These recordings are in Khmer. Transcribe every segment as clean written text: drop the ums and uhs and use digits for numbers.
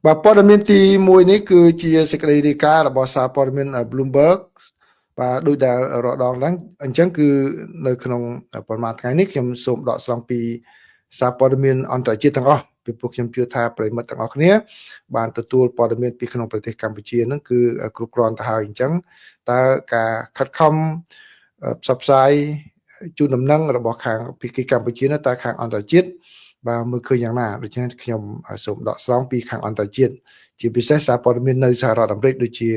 បាទព័ត៌មានទី1នេះគឺជាសេចក្តីរាយការណ៍របស់សារព័ត៌មាន Bloomberg បាទដូចដែលរដងហ្នឹងអញ្ចឹងគឺនៅក្នុងប្រហែលថ្ងៃនេះខ្ញុំសូមដកស្រង់ពីសារព័ត៌មានអន្តរជាតិទាំងអស់ពីព្រោះខ្ញុំជឿថាប្រិយមិត្តទាំងអស់គ្នាបានទទួលព័ត៌មានពីក្នុងប្រទេសកម្ពុជាហ្នឹងគឺគ្រប់គ្រាន់ទៅហើយអញ្ចឹងតើការខិតខំផ្សព្វផ្សាយជូនដំណឹងរបស់ខាងពីកម្ពុជានោះតើខាងអន្តរជាតិបាទមើលឃើញយ៉ាងណាដូច្នេះខ្ញុំសូមដកស្រង់ពីខាងអន្តរជាតិជាពិសេសសារព័ត៌មាននៅសហរដ្ឋអាមេរិកដូចជា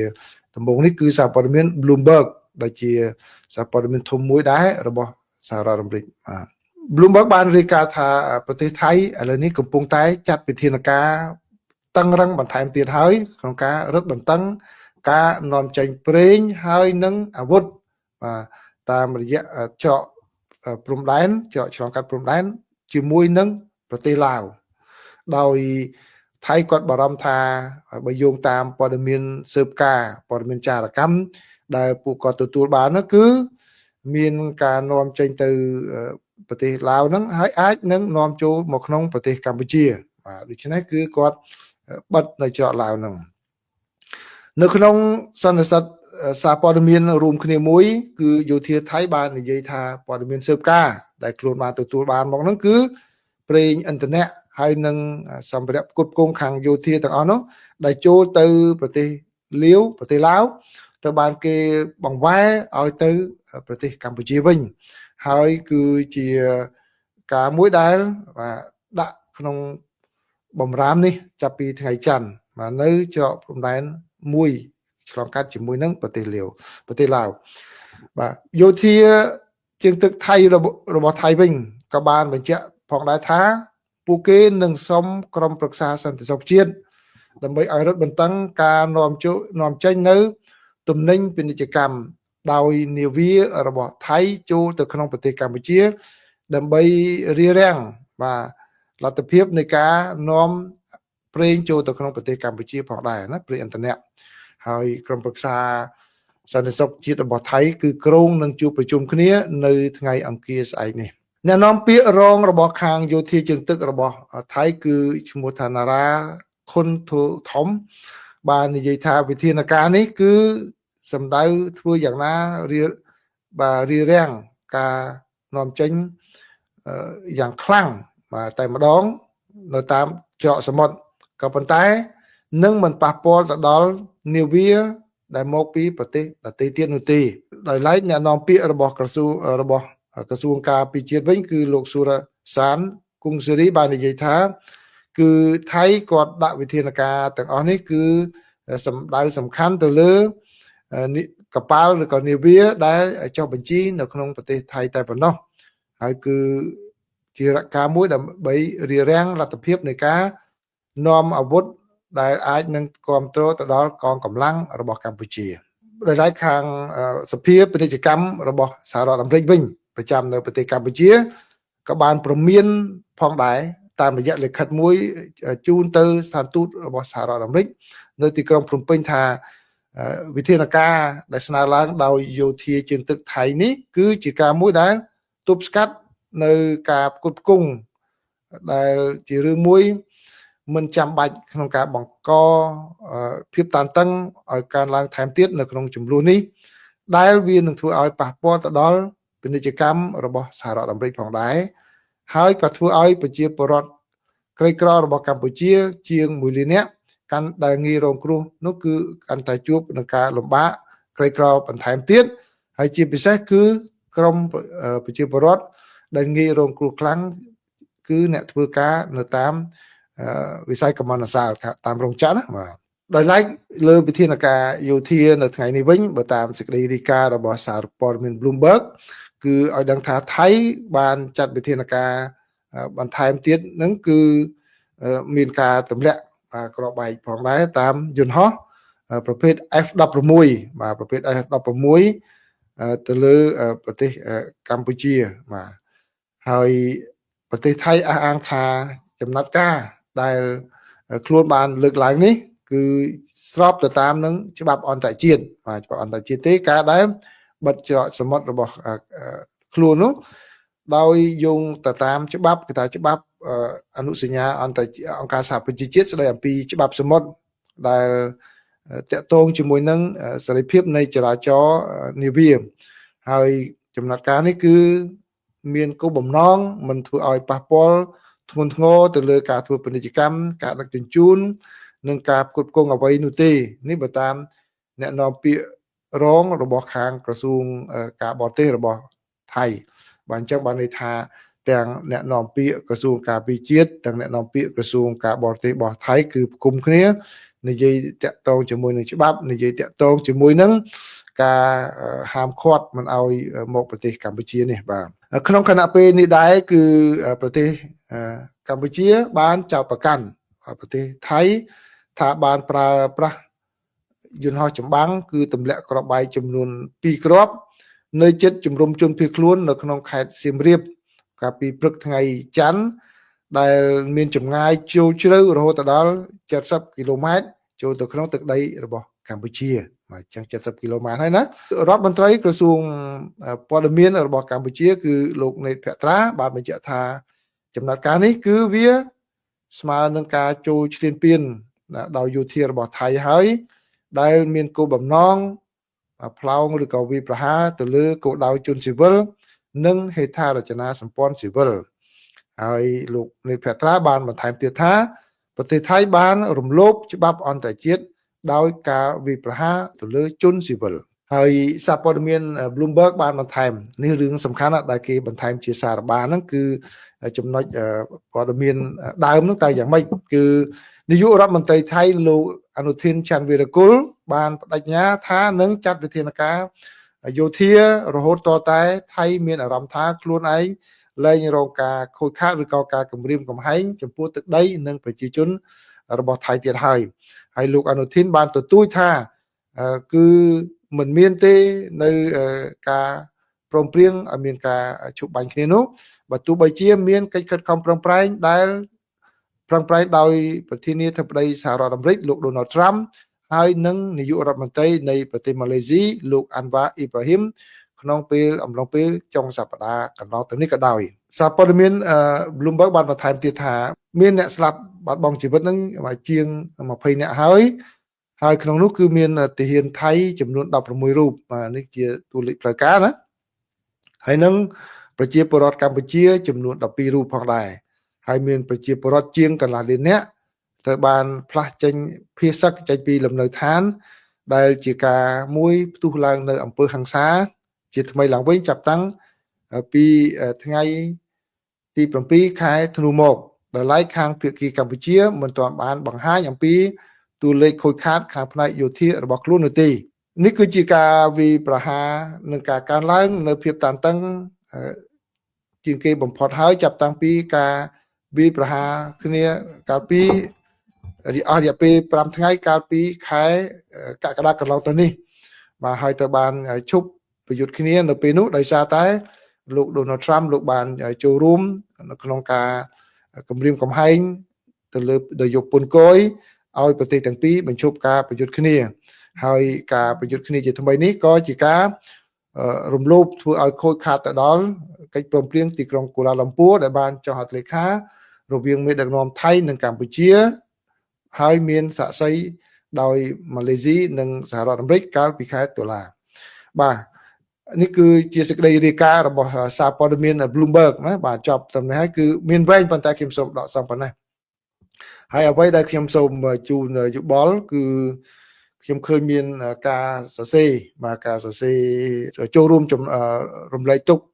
ដំបូងនេះគឺសារព័ត៌មាន Bloomberg ដែលជាសារព័ត៌មានធំមួយដែររបស់សហរដ្ឋអាមេរិកបាទ Bloomberg បានរាយការណ៍ថាប្រទេសថៃឥឡូវនេះកំពុងតែចាត់វិធានការតឹងរឹងបន្ថែមទៀតហើយក្នុងការរឹតបន្តឹងការនាំចេញប្រេងហើយនិងអាវុធបាទតាមរយៈច្រកព្រំដែនច្រកឆ្លងកាត់ព្រំដែនជាមួយនឹងប្រទេសឡាវដោយថៃគាត់បារម្ភថាបើយោងតាមព័ត៌មានស៊ើបការព័ត៌មានចារកម្មដែលពួកគាត់ទទួលបាននោះគឺមានការនាំចេញទៅប្រទេសឡាវហ្នឹងហើយអាចនឹងនាំចូលមកក្នុងប្រទេសកម្ពុជាបាទដូច្នេះគឺគាត់បិទនៅច្រកឡាវហ្នឹងនៅក្នុងសន្និសីទសារព័ត៌មានរួមគ្នាមួយគឺយោធាថៃបាននិយាយថាព័ត៌មានស៊ើបការដែលខ្លួនបានទទួលបានមកហ្នឹងគឺប្រេងឥន្ធនៈហើយនឹងសម្ភារៈផ្គត់ផ្គង់ខាងយោធាទាំងអស់នោះដែលចូលទៅប្រទេសលាវប្រទេសឡាវទៅបានគេបង្វែរឲ្យទៅប្រទេសកម្ពុជាវិញហើយគឺជាការមួយដែលដាក់ក្នុងបំរាមនេះចាប់ពីថ្ងៃច័ន្ទបាទនៅច្រកព្រំដែនមួយឆ្លងកាត់ជាមួយនឹងប្រទេសឡាវបាទយោធាជើងទឹកថៃរបស់ថៃវិញក៏បានបញ្ជាក់ផងដែរថាពួកគេនឹងសុំក្រុមប្រឹក្សាសន្តិសុខជាតិដើម្បីឲ្យរឹតបន្តឹងការនាំចេញនៅទំនិញពាណិជ្ជកម្មដោយនាវារបស់ថៃចូលទៅក្នុងប្រទេសកម្ពុជាដើម្បីរារាំងបាទលទ្ធភាពនៃការនាំប្រេងចូលទៅក្នុងប្រទេសកម្ពុជាផងដែរណាប្រេងឥន្ធនៈហើយក្រុមប្រឹក្សាសន្តិសុខជាតិរបស់ថៃគឺក្រុងនឹងជួបប្រជុំគ្នានៅថ្ងៃអង្គារស្អែកនេះអ្នកនាំពាក្យរងរបស់ខាងយោធាជើងទឹករបស់ថៃគឺឈ្មោះថាណារ៉ាខុនធំបាននិយាយថាវិធានការនេះគឺសម្ដៅធ្វើយ៉ាងណារារាំងការនាំចេញយ៉ាងខ្លាំងបាទតែម្ដងនៅតាមច្រកសមុទ្រក៏ប៉ុន្តែនឹងមិនប៉ះពាល់ទៅដល់នាវាដែលមកពីប្រទេសដទៃទៀតនោះទេដោយឡែកអ្នកនាំពាក្យរបស់ក្រសួងការពារជាតិវិញគឺលោកស៊ូរ៉ាសានគង់សេរីបាននិយាយថាគឺថៃគាត់ដាក់វិធានការទាំងអស់នេះគឺសម្ដៅសំខាន់ទៅលើកប៉ាល់ឬក៏នាវាដែលចុះបញ្ជីនៅក្នុងប្រទេសថៃតែប៉ុណ្ណោះហើយគឺជាការមួយដើម្បីរារាំងលទ្ធភាពនៃការនាំអាវុធដែលអាចនឹងគ្រប់គ្រងទៅដល់កងកម្លាំងរបស់កម្ពុជាដោយឡែកខាងសភាពាណិជ្ជកម្មរបស់សហរដ្ឋអាមេរិកវិញប្រចាំនៅប្រទេសកម្ពុជាក៏បានព្រមានផងដែរតាមរយៈលិខិតមួយជូនទៅស្ថានទូតរបស់សហរដ្ឋអាមេរិកនៅទីក្រុងភ្នំពេញថាវិធានការដែលស្នើឡើងដោយយោធាជើងទឹកថៃនេះគឺជាការមួយដែលទប់ស្កាត់នៅការផ្គត់ផ្គង់ដែលជារឿងមួយមិនចាំបាច់ក្នុងការបង្កភាពតានតឹងឲ្យកើនឡើងថែមទៀតនៅក្នុងចំនួននេះដែលវានឹងធ្វើឲ្យប៉ះពាល់ទៅដល់ពាណិជ្ជកម្មរបស់សហរដ្ឋអាមេរិកផងដែរហើយក៏ធ្វើឲ្យប្រជាពលរដ្ឋក្រីក្ររបស់កម្ពុជាជាង1លាននាក់កាន់ដែលងាយរងគ្រោះនោះគឺកាន់តែជួបនឹងការលំបាកក្រីក្របន្ថែមទៀតហើយជាពិសេសគឺក្រមប្រជាពលរដ្ឋដែលងាយរងគ្រោះខ្លាំងគឺអ្នកធ្វើការនៅតាមវិស័យកម្មន្តសាលតាមរោងចក្រណាបាទដោយឡែកលើវិធានការយោធានៅថ្ងៃនេះវិញបើតាមសេចក្តីរាយការណ៍របស់សារព័ត៌មាន Bloomberg គឺឲ្យដឹងថាថៃបានចាត់វិធានការបន្ថែមទៀតនឹងគឺមានការទម្លាក់ក្របបែកផងដែរតាមយន្តហោះប្រភេទ F16 បាទប្រភេទ F16 ទៅលើប្រទេសកម្ពុជាបាទហើយប្រទេសថៃអះអាងថាចំណាត់ការដែលខ្លួនបានលើកឡើងនេះគឺស្របទៅតាមនឹងច្បាប់អន្តរជាតិបាទច្បាប់អន្តរជាតិទេការដែលបិទច្រកសមុទ្ររបស់ខ្លួននោះដោយយោងទៅតាមច្បាប់គេថាច្បាប់ អនុសញ្ញាអង្គការសហប្រជាជាតិស្តីអំពីច្បាប់សមុទ្រដែលតាក់ទងជាមួយនឹងសេរីភាពនៃចរាចរណ៍នាវាហើយចំណាត់ការនេះគឺមានគោលបំណងមិនធ្វើឲ្យប៉ះពាល់ធ្ងន់ធ្ងរទៅលើការធ្វើពាណិជ្ជកម្មការដឹកជញ្ជូននិងការផ្គត់ផ្គង់អ្វីនោះទេនេះបើតាមអ្នកនាំពាក្យរងរបស់ខាងក្រសួងការបរទេសរបស់ថៃបាទអញ្ចឹងបានន័យថាទាំងអ្នកនាំពាក្យក្រសួងការពារជាតិទាំងអ្នកនាំពាក្យក្រសួងការបរទេសរបស់ថៃគឺប្រគំគ្នានិយាយតាក់ទងជាមួយនឹងច្បាប់និយាយតាក់ទងជាមួយនឹងការហាមឃាត់មិនឲ្យមកប្រទេសកម្ពុជានេះបាទក្នុងគណៈពេលនេះដែរគឺប្រទេសកម្ពុជាបានចោទប្រកាន់ប្រទេសថៃថាបានប្រើប្រាស់យន្តហោះចម្បាំងគឺទម្លាក់គ្រាប់បែកចំនួន2គ្រាប់នៅជិតជំរំជនភៀសខ្លួននៅក្នុងខេត្តសៀមរាបកាលពីព្រឹកថ្ងៃច័ន្ទដែលមានចម្ងាយជ្រៅរហូតដល់70គីឡូម៉ែត្រចូលទៅក្នុងទឹកដីរបស់កម្ពុជាបាទចឹង70គីឡូម៉ែត្រហើយណារដ្ឋមន្ត្រីក្រសួងព័ត៌មានរបស់កម្ពុជាគឺលោកណេតភក្ត្រាបានបញ្ជាក់ថាចំណាត់ការនេះគឺវាស្មើនឹងការចូលឈ្លានពានដោយយោធារបស់ថៃហើយដែលមានគោលបំណងផ្លោងឬក៏វាប្រហារទៅលើគោលដៅជនស៊ីវិលនិងហេដ្ឋារចនាសម្ព័ន្ធស៊ីវិលហើយលោកនេតភក្ត្រាបានបន្ថែមទៀតថាប្រទេសថៃបានរំលោភច្បាប់អន្តរជាតិដោយការវាប្រហារទៅលើជនស៊ីវិលហើយសារព័ត៌មាន Bloomberg បានបន្ថែមនេះរឿងសំខាន់ណាស់ដែលគេបន្ថែមជាសារបាលហ្នឹងគឺចំណុចព័ត៌មានដើមហ្នឹងតែយ៉ាងម៉េចគឺនាយករដ្ឋមន្ត្រីថៃលោកអនុทินច័ន្ទវីរគុលបានបដិញ្ញាថានឹងចាត់វិធានការយោធារហូតតតែថៃមានអារម្មណ៍ថាខ្លួនឯងលែងរងការខូចខាតឬក៏ការគំរាមកំហែងចំពោះទឹកដីនិងប្រជាជនរបស់ថៃទៀតហើយលោកអនុทินបានទទូចថាគឺមិនមានទេនៅការព្រមព្រៀងឲ្យមានការជួបបាញ់គ្នានោះបើទោះបីជាមានកិច្ចខិតខំប្រឹងប្រែងដែលប្រឹងប្រែងដោយប្រធានាធិបតីសហរដ្ឋអាមេរិកលោក Donald Trump ហើយនិងនាយករដ្ឋមន្ត្រីនៃប្រទេសម៉ាឡេស៊ីលោក Anwar Ibrahim ក្នុងពេលអំឡុងពេលចុងសប្តាហ៍កន្លងទៅនេះក៏ដោយសារព័ត៌មាន Bloomberg បានបន្ថែមទៀតថាមានអ្នកស្លាប់បាត់បង់ជីវិតនឹងជាង20នាក់ហើយក្នុងនោះគឺមានទាហានថៃចំនួន16រូបនេះជាតួលេខផ្លូវការណាហើយនឹងប្រជាពលរដ្ឋកម្ពុជាចំនួន12រូបផងដែរហើយមានប្រជាពលរដ្ឋជាងកន្លះលាននាក់ត្រូវបានផ្លាស់ចេញភៀសសឹកចេញពីលំនៅឋានដែលជាការមួយផ្ទុះឡើងនៅអំពើហិង្សាជាថ្មីឡើងវិញចាប់តាំងពីថ្ងៃទី7ខែធ្នូមកដោយឡែកខាងភាគីកម្ពុជាមិនទាន់បានបង្ហាញអំពីតួលេខខូចខាតខាងផ្នែកយោធារបស់ខ្លួននោះទេនេះគឺជាការវាយប្រហារនឹងការកើនឡើងនៅភាពតានតឹងជាងគេបំផុតហើយចាប់តាំងពីការវាយប្រហារគ្នាកាលពីរយៈពេល5ថ្ងៃកាលពីខែកក្កដាកន្លងទៅនេះបាទហើយទៅបានឈប់ប្រយុទ្ធគ្នានៅពេលនោះដោយសារតែលោក Donald Trump លោកបានចូលរួមនៅក្នុងការគម្រាមកំហែងទៅលើដោយយកពន្ធគយឲ្យប្រទេសទាំងពីរបញ្ឈប់ការប្រយុទ្ធគ្នាហើយការប្រយុទ្ធគ្នាជាថ្មីនេះក៏ជាការរំលោភធ្វើឲ្យខូចខាតទៅដល់កិច្ចព្រមព្រៀងទីក្រុងកូឡាឡំពួរដែលបានចុះហត្ថលេខារវាងមេដឹកនាំថៃនិងកម្ពុជាហើយមានសាក្សីដោយម៉ាឡេស៊ីនិងសហរដ្ឋអាមេរិកកាលពីខែតុលាបាទនេះគឺជាសេចក្តីរាយការណ៍របស់សារព័ត៌មាន Bloomberg ណាបាទចប់ត្រឹមនេះហើយគឺមានវែងប៉ុន្តែខ្ញុំសូមដកសំប៉ុណ្ណេះហើយអ្វីដែលខ្ញុំសូមជូនយោបល់គឺខ្ញុំឃើញមានការសរសេរបាទការសរសេរចូលរួមរំលែកទុក្ខ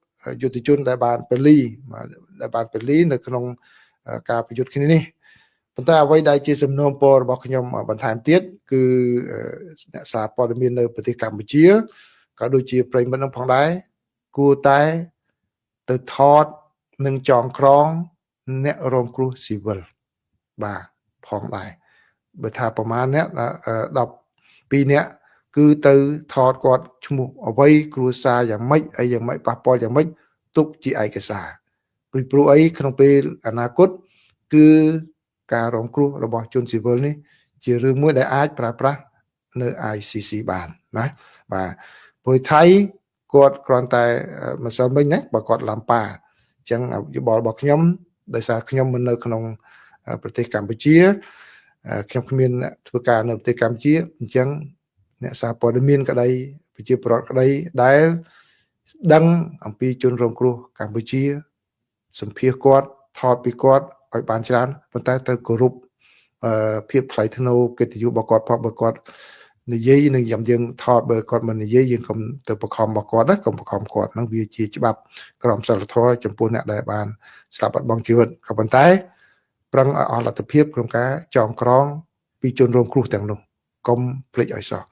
យុទ្ធជនដែលបានពលីនៅក្នុងការប្រយុទ្ធគ្នានេះប៉ុន្តែអ្វីដែលជាសំណូមពររបស់ខ្ញុំបន្ថែមទៀតគឺអ្នកសារព័ត៌មាននៅប្រទេសកម្ពុជាក៏ដូចជាប្រិយមិត្តនឹងផងដែរគួរតែទៅថតនិងចងក្រងអ្នករងគ្រោះស៊ីវិលបាទផងដែរបើថាប្រមាណអ្នក12អ្នកគឺទៅថតគាត់ឈ្មោះអ្វីគ្រួសារយ៉ាងម៉េចអីយ៉ាងម៉េចប៉ះពាល់យ៉ាងម៉េចទុកជាឯកសារព្រោះអីក្នុងពេលអនាគតគឺការរងគ្រោះរបស់ជនស៊ីវិលនេះជារឿងមួយដែលអាចប្រើប្រាស់នៅ ICC បានណាបាទព្រោះថៃគាត់គ្រាន់តែម្សិលមិញណាបើគាត់ឡាំប៉ាអញ្ចឹងយោបល់របស់ខ្ញុំ ដោយសារខ្ញុំមិននៅក្នុងប្រទេសកម្ពុជាខ្ញុំគ្មានធ្វើការនៅប្រទេសកម្ពុជាអញ្ចឹងអ្នកសារព័ត៌មានក្តីប្រជាពលរដ្ឋក្តីដែលដឹងអំពីជនរងគ្រោះកម្ពុជាសម្ភាសគាត់ថតពីគាត់ឲ្យបានច្រើនប៉ុន្តែត្រូវគោរពភាពថ្លៃថ្នូរកិត្តិយសរបស់គាត់ផងបើគាត់និយាយនឹងយើងថតបើគាត់មិននិយាយយើងកុំទៅបខំរបស់គាត់ណាកុំបខំគាត់ហ្នឹងវាជាច្បាប់ក្រមសីលធម៌ចំពោះអ្នកដែលបានស្លាប់បាត់បង់ជីវិតក៏ប៉ុន្តែប្រឹងឲ្យអស់លទ្ធភាពក្នុងការចងក្រងពីជនរងគ្រោះទាំងនោះកុំភ្លេចឲ្យសោះ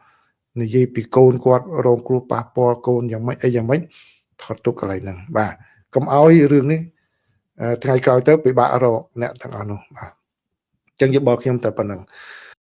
និយាយពីកូនគាត់រងគ្រោះប៉ះពាល់កូនយ៉ាងម៉េចអីយ៉ាងម៉េចថតទុកកន្លែងហ្នឹងបាទកុំឲ្យរឿងនេះថ្ងៃក្រោយទៅពិបាករកអ្នកទាំងអស់នោះបាទអញ្ចឹងយោបល់ខ្ញុំតែប៉ុណ្្នឹង